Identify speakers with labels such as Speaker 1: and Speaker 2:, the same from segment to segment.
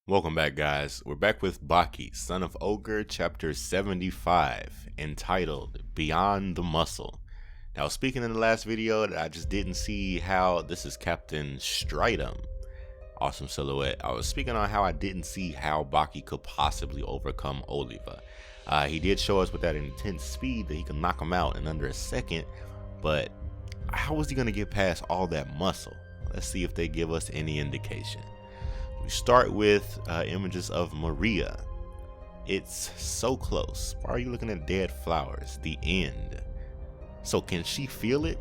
Speaker 1: Welcome back, guys. We're back with Baki, son of Ogre, chapter 75, entitled Beyond the Muscle. Now, speaking in the last video, I just didn't see how this is Captain Stridum. Awesome silhouette. I was speaking on how I didn't see how Baki could possibly overcome Oliva. He did show us with that intense speed that he can knock him out in under a second, but how was he going to get past all that muscle? Let's see if they give us any indication. We start with images of Maria. It's so close. Why are you looking at dead flowers? The end. So can she feel it?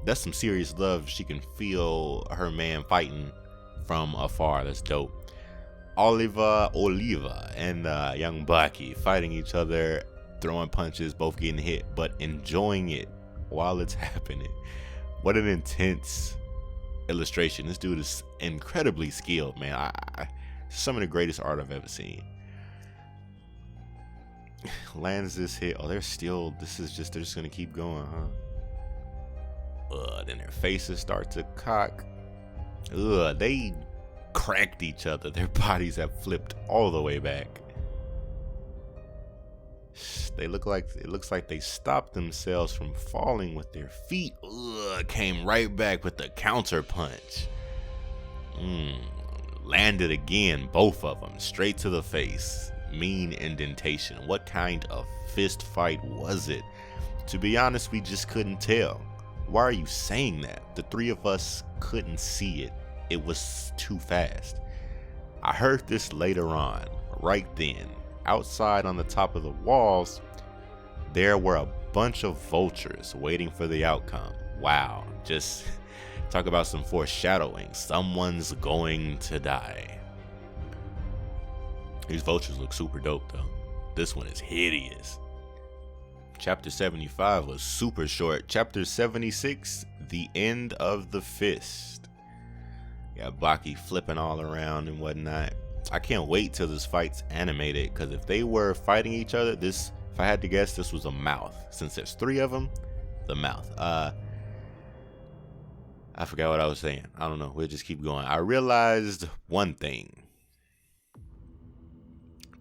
Speaker 1: That's some serious love. She can feel her man fighting from afar. That's dope. Oliva, and young Baki fighting each other, throwing punches, both getting hit, but enjoying it while it's happening. What an intense illustration. This dude is incredibly skilled, man. Some of the greatest art I've ever seen. Lands this hit. Oh, they're still, they're just gonna keep going, huh? Then their faces start to cock. They cracked each other. Their bodies have flipped all the way back. It looks like they stopped themselves from falling with their feet. Came right back with the counter punch. Landed again, both of them, straight to the face. Mean indentation. What kind of fist fight was it? To be honest, we just couldn't tell. Why are you saying that? The three of us couldn't see it. It was too fast. I heard this later on, right then. Outside on the top of the walls, there were a bunch of vultures waiting for the outcome. Wow, just talk about some foreshadowing. Someone's going to die. These vultures look super dope though. This one is hideous. Chapter 75 was super short. Chapter 76, the end of the fist. Got Baki flipping all around and whatnot. I can't wait till this fight's animated, because if they were fighting each other, if I had to guess, this was a mouth. Since there's three of them, the mouth. I forgot what I was saying. I don't know. We'll just keep going. I realized one thing.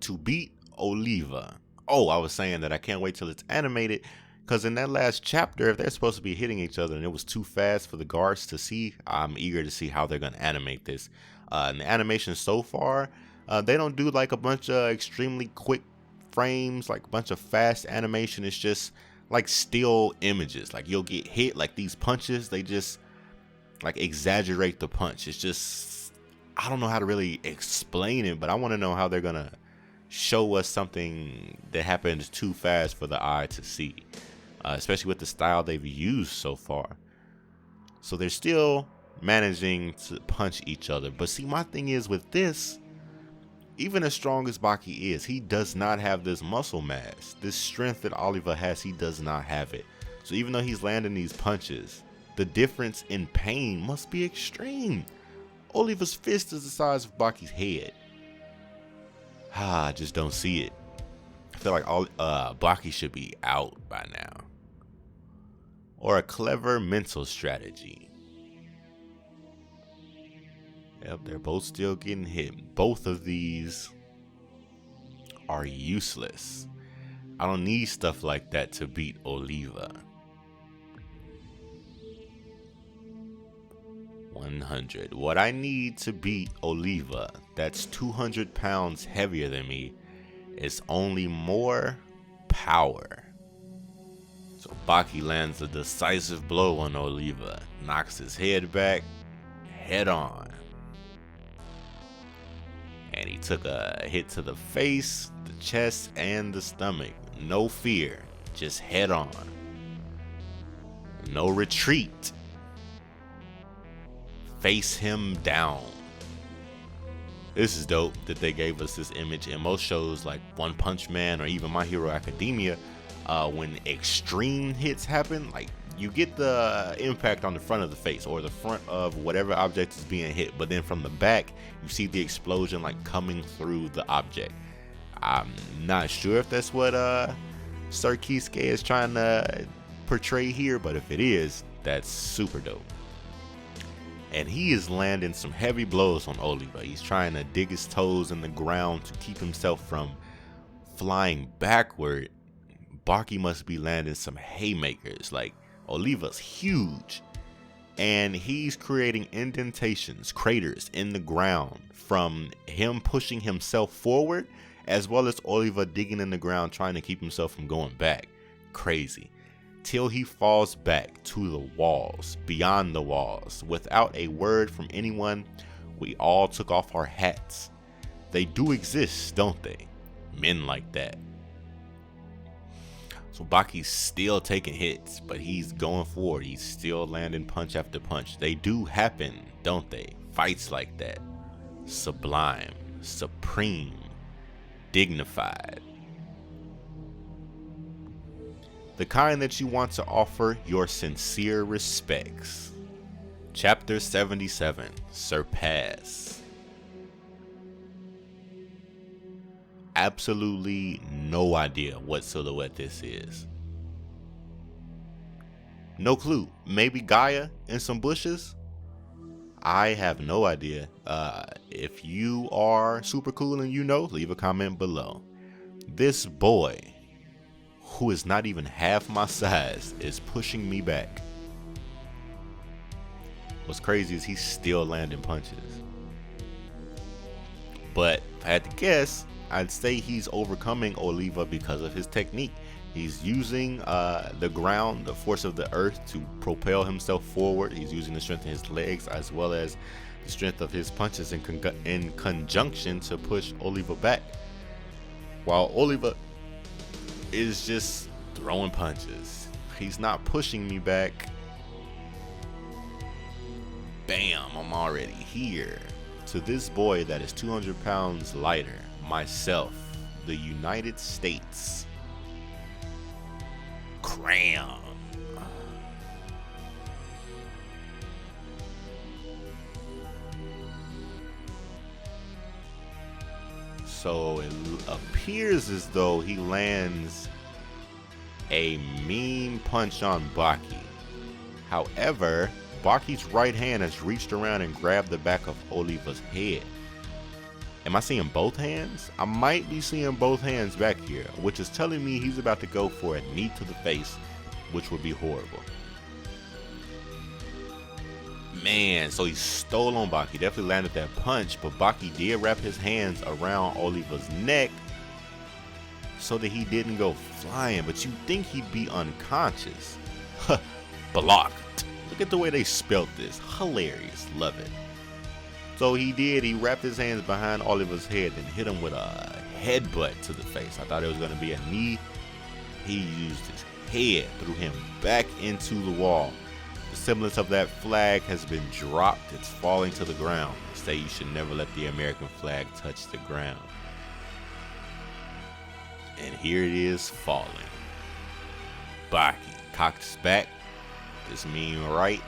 Speaker 1: To beat Oliva. Oh, I was saying that I can't wait till it's animated, because in that last chapter, if they're supposed to be hitting each other and it was too fast for the guards to see, I'm eager to see how they're going to animate this. And the animation so far, they don't do like a bunch of extremely quick frames, like a bunch of fast animation. It's just like still images. Like you'll get hit, like these punches, they just like exaggerate the punch. It's just, I don't know how to really explain it, but I want to know how they're gonna show us something that happens too fast for the eye to see, especially with the style they've used so far. So they're still managing to punch each other. But see, my thing is with this, even as strong as Baki is, he does not have this muscle mass. This strength that Oliva has, he does not have it. So even though he's landing these punches, the difference in pain must be extreme. Oliva's fist is the size of Baki's head. I just don't see it. I feel like Baki should be out by now. Or a clever mental strategy. Yep, they're both still getting hit. Both of these are useless. I don't need stuff like that to beat Oliva. 100. What I need to beat Oliva, that's 200 pounds heavier than me, is only more power. So Baki lands a decisive blow on Oliva, knocks his head back, head on. And he took a hit to the face, the chest, and the stomach. No fear, just head on. No retreat. Face him down. This is dope that they gave us this image. In most shows like One Punch Man or even My Hero Academia, when extreme hits happen, like you get the impact on the front of the face or the front of whatever object is being hit, but then from the back you see the explosion like coming through the object. I'm not sure if that's what Sir Keisuke is trying to portray here, but if it is, that's super dope. and he is landing some heavy blows on Oliva. He's trying to dig his toes in the ground to keep himself from flying backward. Baki must be landing some haymakers. Like, Oliva's huge, and he's creating indentations, craters in the ground from him pushing himself forward, as well as Oliva digging in the ground trying to keep himself from going back. Crazy. Till he falls back to the walls, beyond the walls. Without a word from anyone, we all took off our hats. They do exist, don't they? Men like that. So Baki's still taking hits, but he's going forward. He's still landing punch after punch. They do happen, don't they? Fights like that. Sublime, supreme, dignified. The kind that you want to offer your sincere respects. Chapter 77, Surpass. Absolutely no idea what silhouette this is. No clue. Maybe Gaia in some bushes? I have no idea. If you are super cool and you know, leave a comment below. This boy, who is not even half my size, is pushing me back. What's crazy is he's still landing punches. But if I had to guess, I'd say he's overcoming Oliva because of his technique. He's using the ground, the force of the earth, to propel himself forward. He's using the strength of his legs as well as the strength of his punches in conjunction to push Oliva back. While Oliva is just throwing punches. He's not pushing me back. Bam, I'm already here. To this boy that is 200 pounds lighter, myself, the United States. Cram. So it appears as though he lands a mean punch on Baki. However, Baki's right hand has reached around and grabbed the back of Oliva's head. Am I seeing both hands? I might be seeing both hands back here, which is telling me he's about to go for a knee to the face, which would be horrible. Man, so he stole on Baki. Definitely landed that punch, but Baki did wrap his hands around Oliva's neck so that he didn't go flying. But you'd think he'd be unconscious. Blocked. Look at the way they spelt this. Hilarious. Love it. So he did. He wrapped his hands behind Oliva's head and hit him with a headbutt to the face. I thought it was going to be a knee. He used his head, threw him back into the wall. The semblance of that flag has been dropped. It's falling to the ground. They say you should never let the American flag touch the ground. And here it is falling. Baki cocks back. This mean right.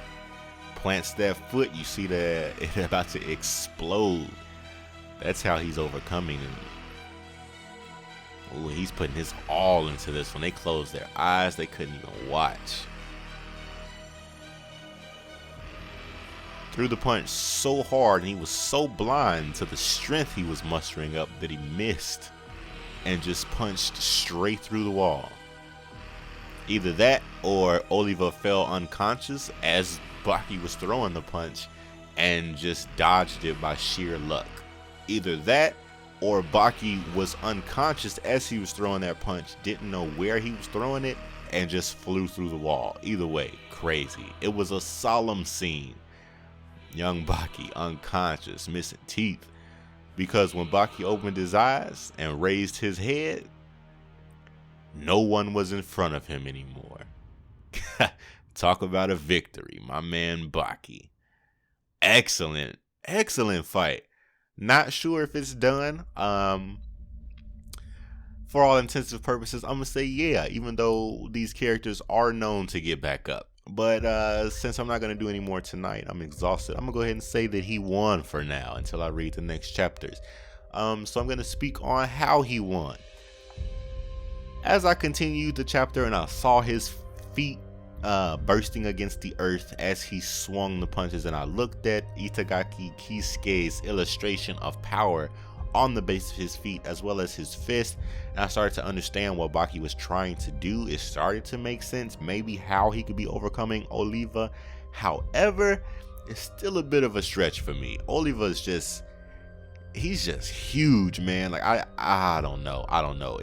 Speaker 1: Plants that foot. You see that it's about to explode. That's how he's overcoming him. Ooh, he's putting his all into this. When they closed their eyes, they couldn't even watch. Threw the punch so hard, and he was so blind to the strength he was mustering up that he missed and just punched straight through the wall. Either that or Oliva fell unconscious as Baki was throwing the punch and just dodged it by sheer luck. Either that or Baki was unconscious as he was throwing that punch, didn't know where he was throwing it, and just flew through the wall. Either way, crazy. It was a solemn scene. Young Baki unconscious, missing teeth, because when Baki opened his eyes and raised his head, no one was in front of him anymore. Talk about a victory, my man Baki. Excellent, excellent fight. Not sure if it's done. For all intensive purposes, I'm gonna say yeah, even though these characters are known to get back up. But since I'm not going to do any more tonight, I'm exhausted. I'm going to go ahead and say that he won for now until I read the next chapters. So I'm going to speak on how he won. As I continued the chapter and I saw his feet bursting against the earth as he swung the punches, and I looked at Itagaki Keisuke's illustration of power on the base of his feet as well as his fist, and I started to understand what Baki was trying to do. It started to make sense, maybe how he could be overcoming Oliva. However, it's still a bit of a stretch for me. Oliva is just, he's just huge, man. Like I don't know.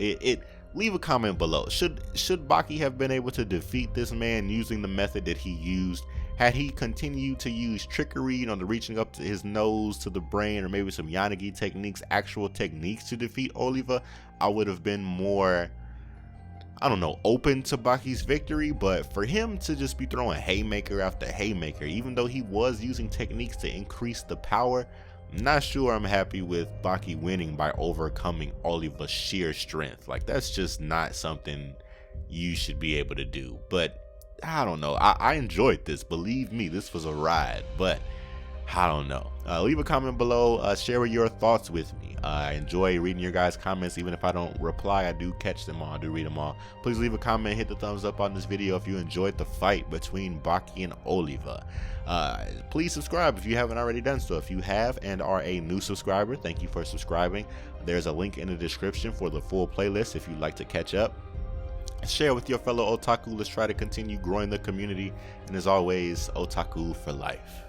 Speaker 1: Leave a comment below. Should Baki have been able to defeat this man using the method that he used? Had he continued to use trickery, the reaching up to his nose, to the brain, or maybe some Yanagi techniques, actual techniques to defeat Oliva, I would have been more, I don't know, open to Baki's victory. But for him to just be throwing haymaker after haymaker, even though he was using techniques to increase the power, I'm not sure I'm happy with Baki winning by overcoming Oliva's sheer strength. Like, that's just not something you should be able to do. But I don't know. I enjoyed this. Believe me, this was a ride. But I don't know. Leave a comment below. Share your thoughts with me. I enjoy reading your guys' comments. Even if I don't reply, I do catch them all. I do read them all. Please leave a comment. Hit the thumbs up on this video if you enjoyed the fight between Baki and Oliva. Please subscribe if you haven't already done so. If you have and are a new subscriber, thank you for subscribing. There's a link in the description for the full playlist if you'd like to catch up. Share with your fellow otaku. Let's try to continue growing the community. And as always, otaku for life.